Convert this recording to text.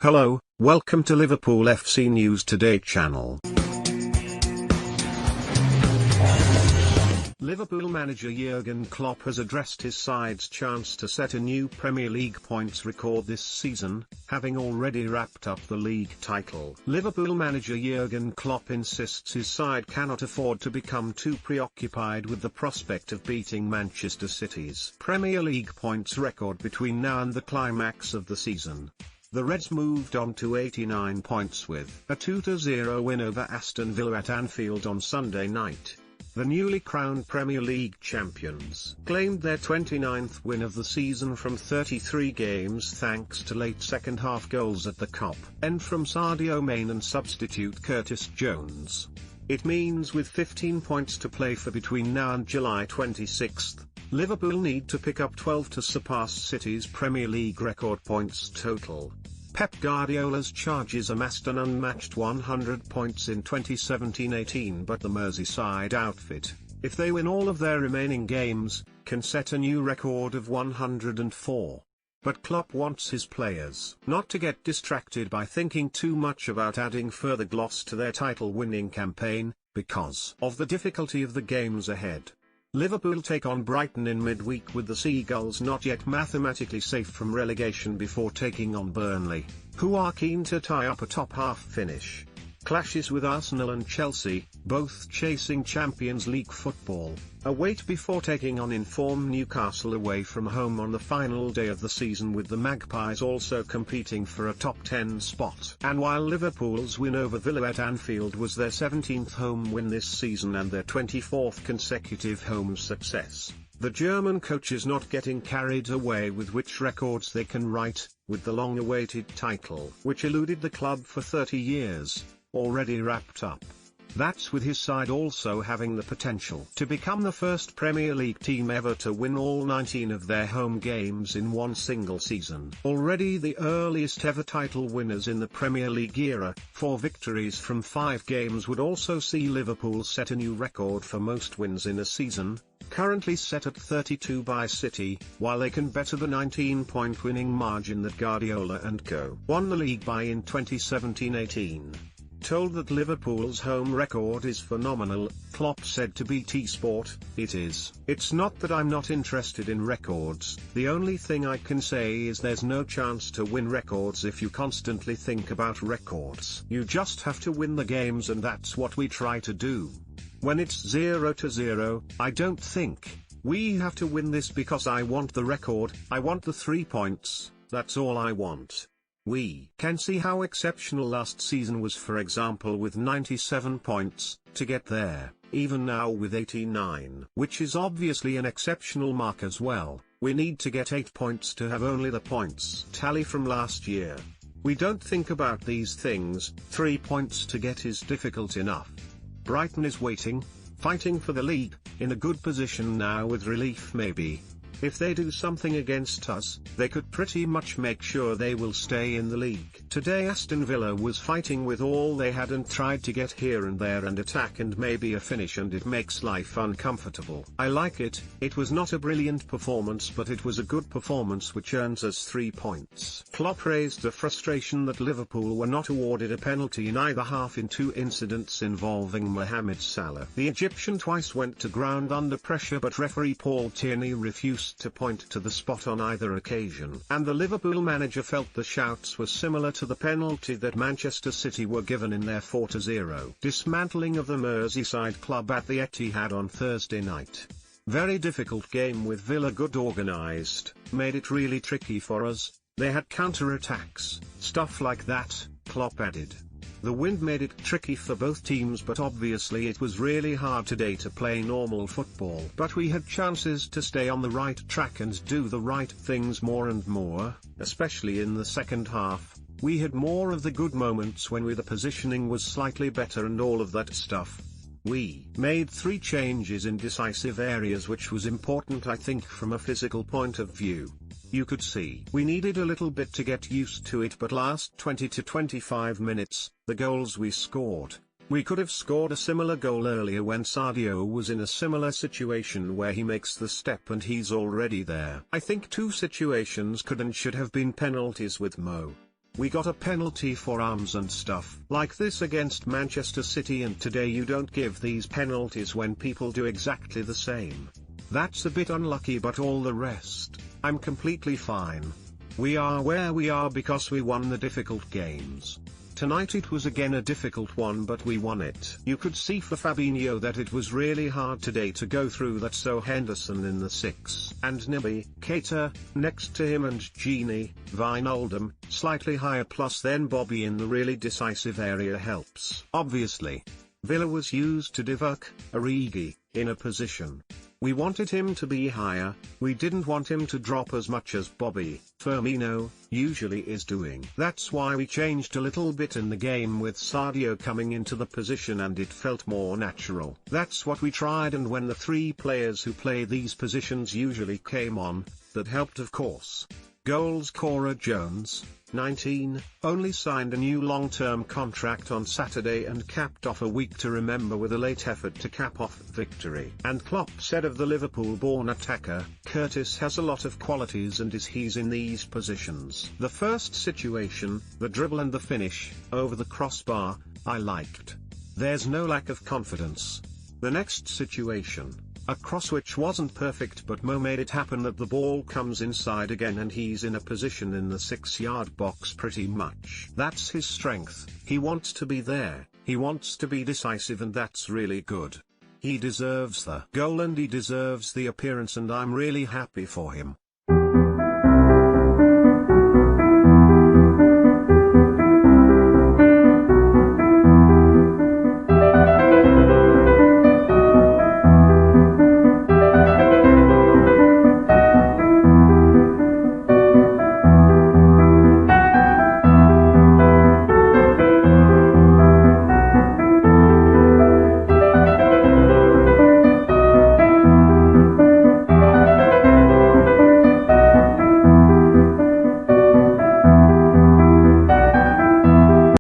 Hello, welcome to Liverpool FC News Today channel. Liverpool manager Jurgen Klopp has addressed his side's chance to set a new Premier League points record this season, having already wrapped up the league title. Liverpool manager Jurgen Klopp insists his side cannot afford to become too preoccupied with the prospect of beating Manchester City's Premier League points record between now and the climax of the season. The Reds moved on to 89 points with a 2-0 win over Aston Villa at Anfield on Sunday night. The newly crowned Premier League champions claimed their 29th win of the season from 33 games thanks to late second-half goals at the Kop end from Sadio Mane and substitute Curtis Jones. It means with 15 points to play for between now and July 26th, Liverpool need to pick up 12 to surpass City's Premier League record points total. Pep Guardiola's charges amassed an unmatched 100 points in 2017-18, but the Merseyside outfit, if they win all of their remaining games, can set a new record of 104. But Klopp wants his players not to get distracted by thinking too much about adding further gloss to their title-winning campaign, because of the difficulty of the games ahead. Liverpool take on Brighton in midweek with the Seagulls not yet mathematically safe from relegation before taking on Burnley, who are keen to tie up a top-half finish. Clashes with Arsenal and Chelsea, both chasing Champions League football, await before taking on informed Newcastle away from home on the final day of the season, with the Magpies also competing for a top 10 spot. And while Liverpool's win over Villa at Anfield was their 17th home win this season and their 24th consecutive home success, the German coach is not getting carried away with which records they can write, with the long-awaited title, which eluded the club for 30 years, already wrapped up. That's with his side also having the potential to become the first Premier League team ever to win all 19 of their home games in one single season. Already the earliest ever title winners in the Premier League era, 4 victories from 5 games, would also see Liverpool set a new record for most wins in a season, currently set at 32 by City, while they can better the 19-point winning margin that Guardiola and co. won the league by in 2017-18. Told that Liverpool's home record is phenomenal, Klopp said to BT Sport, "It is. It's not that I'm not interested in records, the only thing I can say is there's no chance to win records if you constantly think about records. You just have to win the games, and that's what we try to do. When it's 0-0, I don't think we have to win this because I want the record, I want the 3 points, that's all I want." We can see how exceptional last season was, for example, with 97 points, to get there, even now with 89, which is obviously an exceptional mark as well. We need to get 8 points to have only the points tally from last year. We don't think about these things, 3 points to get is difficult enough. Brighton is waiting, fighting for the league, in a good position now with relief maybe. If they do something against us, they could pretty much make sure they will stay in the league. Today Aston Villa was fighting with all they had and tried to get here and there and attack and maybe a finish, and it makes life uncomfortable. I like it. It was not a brilliant performance, but it was a good performance which earns us 3 points. Klopp raised the frustration that Liverpool were not awarded a penalty in either half in 2 incidents involving Mohamed Salah. The Egyptian twice went to ground under pressure, but referee Paul Tierney refused to point to the spot on either occasion, and the Liverpool manager felt the shouts were similar to the penalty that Manchester City were given in their 4-0 dismantling of the Merseyside club at the Etihad on Thursday night. Very difficult game with Villa good organised, made it really tricky for us, they had counter-attacks, stuff like that, Klopp added. The wind made it tricky for both teams, but obviously it was really hard today to play normal football. But we had chances to stay on the right track and do the right things more and more, especially in the second half. We had more of the good moments when the positioning was slightly better and all of that stuff. We made 3 changes in decisive areas, which was important I think from a physical point of view. You could see we needed a little bit to get used to it, but last 20 to 25 minutes, the goals we scored, We could have scored a similar goal earlier when Sadio was in a similar situation where he makes the step and he's already there. I think two situations could and should have been penalties with Mo. We got a penalty for arms and stuff like this against Manchester City, and today you don't give these penalties when people do exactly the same. That's a bit unlucky, but all the rest, I'm completely fine. We are where we are because we won the difficult games. Tonight it was again a difficult one, but we won it. You could see for Fabinho that it was really hard today to go through that, so Henderson in the 6 and Naby Keita next to him, and Gini, Wijnaldum slightly higher, plus then Bobby in the really decisive area helps. Obviously, Villa was used to Divock Origi in a position. We wanted him to be higher, we didn't want him to drop as much as Bobby Firmino usually is doing. That's why we changed a little bit in the game with Sadio coming into the position, and it felt more natural. That's what we tried, and when the 3 players who play these positions usually came on, that helped of course. Goals: Cora Jones, 19, only signed a new long-term contract on Saturday and capped off a week to remember with a late effort to cap off victory. And Klopp said of the Liverpool-born attacker, Curtis has a lot of qualities and he's in these positions. The first situation, the dribble and the finish, over the crossbar, I liked. There's no lack of confidence. The next situation, a cross which wasn't perfect, but Mo made it happen, that the ball comes inside again and he's in a position in the 6-yard box pretty much. That's his strength, he wants to be there, he wants to be decisive, and that's really good. He deserves the goal and he deserves the appearance, and I'm really happy for him.